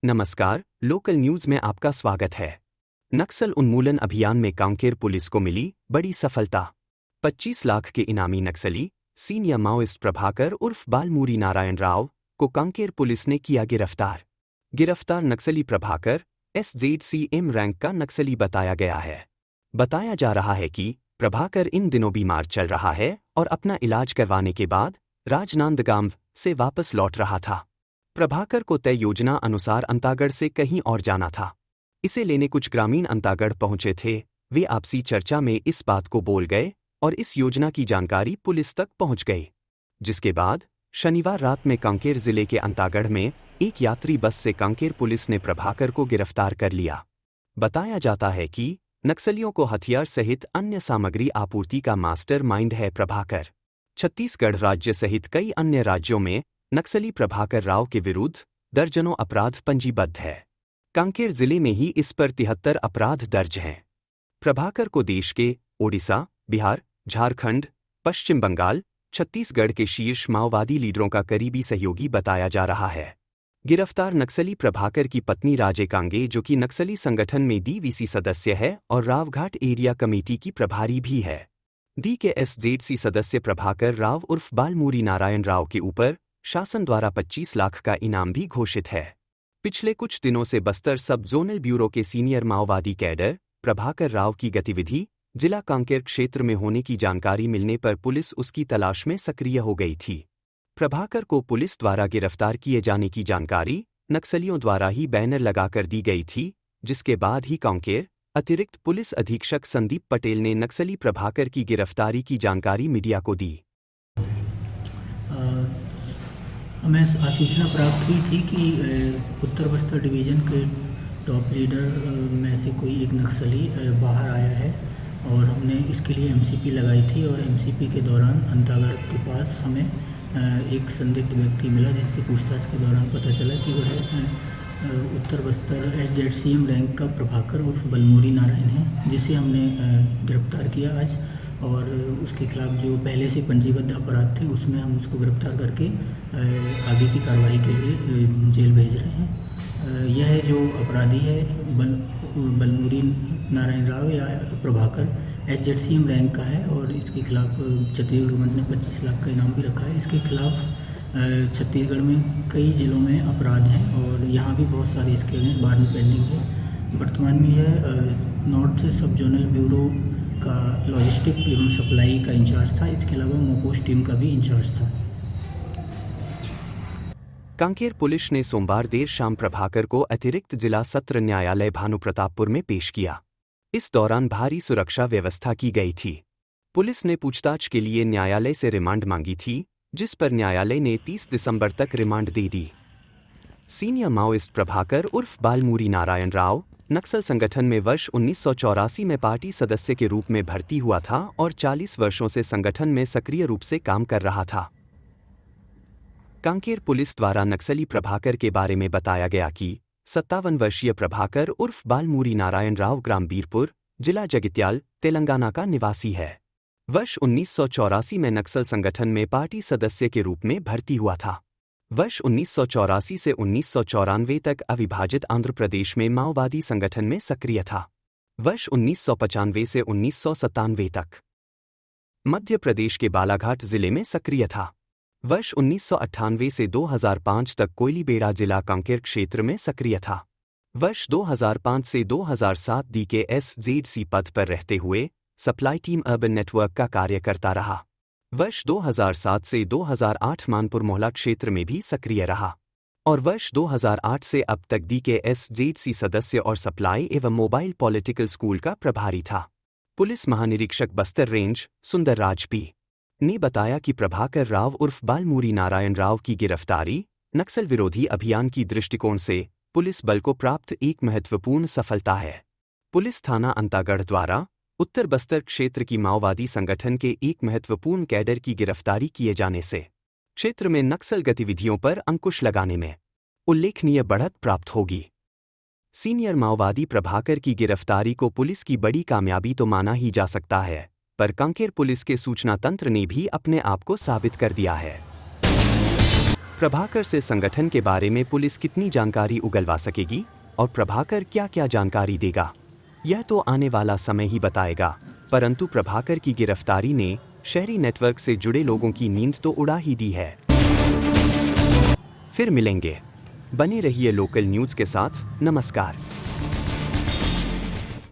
नमस्कार, local news में आपका स्वागत है। नक्सल उन्मूलन अभियान में कांकेर पुलिस को मिली बड़ी सफलता। 25 लाख के इनामी नक्सली सीनियर माओइस्ट प्रभाकर उर्फ बालमूरी नारायण राव को कांकेर पुलिस ने किया गिरफ्तार। गिरफ्तार नक्सली प्रभाकर SZCM रैंक का नक्सली बताया गया है। बताया जा रहा है कि प्रभाकर इन दिनों बीमार चल रहा है और अपना इलाज करवाने के बाद राजनांदगांव से वापस लौट रहा था। प्रभाकर को तय योजना अनुसार अंतागढ़ से कहीं और जाना था। इसे लेने कुछ ग्रामीण अंतागढ़ पहुंचे थे। वे आपसी चर्चा में इस बात को बोल गए और इस योजना की जानकारी पुलिस तक पहुंच गई, जिसके बाद शनिवार रात में कांकेर जिले के अंतागढ़ में एक यात्री बस से कांकेर पुलिस ने प्रभाकर को गिरफ्तार कर लिया। बताया जाता है कि नक्सलियों को हथियार सहित अन्य सामग्री आपूर्ति का मास्टर माइंड है प्रभाकर। छत्तीसगढ़ राज्य सहित कई अन्य राज्यों में नक्सली प्रभाकर राव के विरुद्ध दर्जनों अपराध पंजीबद्ध है। कांकेर जिले में ही इस पर 73 अपराध दर्ज हैं। प्रभाकर को देश के ओडिशा, बिहार, झारखंड, पश्चिम बंगाल, छत्तीसगढ़ के शीर्ष माओवादी लीडरों का करीबी सहयोगी बताया जा रहा है। गिरफ्तार नक्सली प्रभाकर की पत्नी राजे कांगे, जो कि नक्सली संगठन में DVC सदस्य है और रावघाट एरिया कमेटी की प्रभारी भी है। दी के SZC सदस्य प्रभाकर राव उर्फ बालमूरी नारायण राव के ऊपर शासन द्वारा 25 लाख का इनाम भी घोषित है। पिछले कुछ दिनों से बस्तर सब जोनल ब्यूरो के सीनियर माओवादी कैडर प्रभाकर राव की गतिविधि जिला कांकेर क्षेत्र में होने की जानकारी मिलने पर पुलिस उसकी तलाश में सक्रिय हो गई थी। प्रभाकर को पुलिस द्वारा गिरफ्तार किए जाने की जानकारी नक्सलियों द्वारा ही बैनर लगाकर दी गई थी, जिसके बाद ही कांकेर अतिरिक्त पुलिस अधीक्षक संदीप पटेल ने नक्सली प्रभाकर की गिरफ्तारी की जानकारी मीडिया को दी। हमें सूचना प्राप्त हुई थी कि उत्तर बस्तर डिवीज़न के टॉप लीडर में से कोई एक नक्सली बाहर आया है और हमने इसके लिए MCP लगाई थी और MCP के दौरान अंतागढ़ के पास हमें एक संदिग्ध व्यक्ति मिला, जिससे पूछताछ के दौरान पता चला कि वह उत्तर बस्तर SZCM रैंक का प्रभाकर उर्फ बालमूरी नारायण है, जिसे हमने गिरफ्तार किया आज। और उसके खिलाफ जो पहले से पंजीबद्ध अपराध थे उसमें हम उसको गिरफ्तार करके आगे की कार्रवाई के लिए जेल भेज रहे हैं। यह जो अपराधी है बालमूरी नारायण राव या प्रभाकर SZCM रैंक का है और इसके खिलाफ छत्तीसगढ़ गवर्नमेंट ने 25 लाख का इनाम भी रखा है। इसके खिलाफ छत्तीसगढ़ में कई जिलों में अपराध हैं और यहाँ भी बहुत सारे इसके अगेंस्ट वारंट पेंडिंग है। वर्तमान में यह नॉर्थ सब जोनल ब्यूरो का लॉजिस्टिक एवं सप्लाई का इंचार्ज था। इसके अलावा मोपोस्ट टीम का भी इंचार्ज था। कांकेर पुलिस ने सोमवार देर शाम प्रभाकर को अतिरिक्त जिला सत्र न्यायालय भानुप्रतापपुर में पेश किया। इस दौरान भारी सुरक्षा व्यवस्था की गई थी। पुलिस ने पूछताछ के लिए न्यायालय से रिमांड मांगी थी, जिस पर न्यायालय ने 30 दिसंबर तक रिमांड दे दी। सीनियर माओइस्ट प्रभाकर उर्फ बालमूरी नारायण राव नक्सल संगठन में वर्ष 1984 में पार्टी सदस्य के रूप में भर्ती हुआ था और 40 वर्षों से संगठन में सक्रिय रूप से काम कर रहा था। कांकेर पुलिस द्वारा नक्सली प्रभाकर के बारे में बताया गया कि 57 वर्षीय प्रभाकर उर्फ बालमूरी नारायण राव ग्राम बीरपुर, जिला जगित्याल, तेलंगाना का निवासी है। वर्ष 1984 में नक्सल संगठन में पार्टी सदस्य के रूप में भर्ती हुआ था। वर्ष 1984 से 1994 तक अविभाजित आंध्र प्रदेश में माओवादी संगठन में सक्रिय था। वर्ष 1995 से 1997 तक मध्य प्रदेश के बालाघाट जिले में सक्रिय था। वर्ष 1998 से 2005 तक कोयलीबेड़ा जिला कांकेर क्षेत्र में सक्रिय था। वर्ष 2005 से 2007 दी के SZC पद पर रहते हुए सप्लाई टीम अर्बन नेटवर्क का कार्य करता रहा। वर्ष 2007 से 2008 मानपुर मोहला क्षेत्र में भी सक्रिय रहा और वर्ष 2008 से अब तक दी के SZC सदस्य और सप्लाई एवं मोबाइल पॉलिटिकल स्कूल का प्रभारी था। पुलिस महानिरीक्षक बस्तर रेंज सुंदरराज P ने बताया कि प्रभाकर राव उर्फ बालमूरी नारायण राव की गिरफ्तारी नक्सल विरोधी अभियान की दृष्टिकोण से पुलिस बल को प्राप्त एक महत्वपूर्ण सफलता है। पुलिस थाना अंतागढ़ द्वारा उत्तर बस्तर क्षेत्र की माओवादी संगठन के एक महत्वपूर्ण कैडर की गिरफ्तारी किए जाने से क्षेत्र में नक्सल गतिविधियों पर अंकुश लगाने में उल्लेखनीय बढ़त प्राप्त होगी। सीनियर माओवादी प्रभाकर की गिरफ्तारी को पुलिस की बड़ी कामयाबी तो माना ही जा सकता है, पर कांकेर पुलिस के सूचना तंत्र ने भी अपने आप को साबित कर दिया है। प्रभाकर से संगठन के बारे में पुलिस कितनी जानकारी उगलवा सकेगी और प्रभाकर क्या-क्या जानकारी देगा, यह तो आने वाला समय ही बताएगा। परंतु प्रभाकर की गिरफ्तारी ने शहरी नेटवर्क से जुड़े लोगों की नींद तो उड़ा ही दी है। फिर मिलेंगे, बने रहिए लोकल न्यूज़ के साथ। नमस्कार।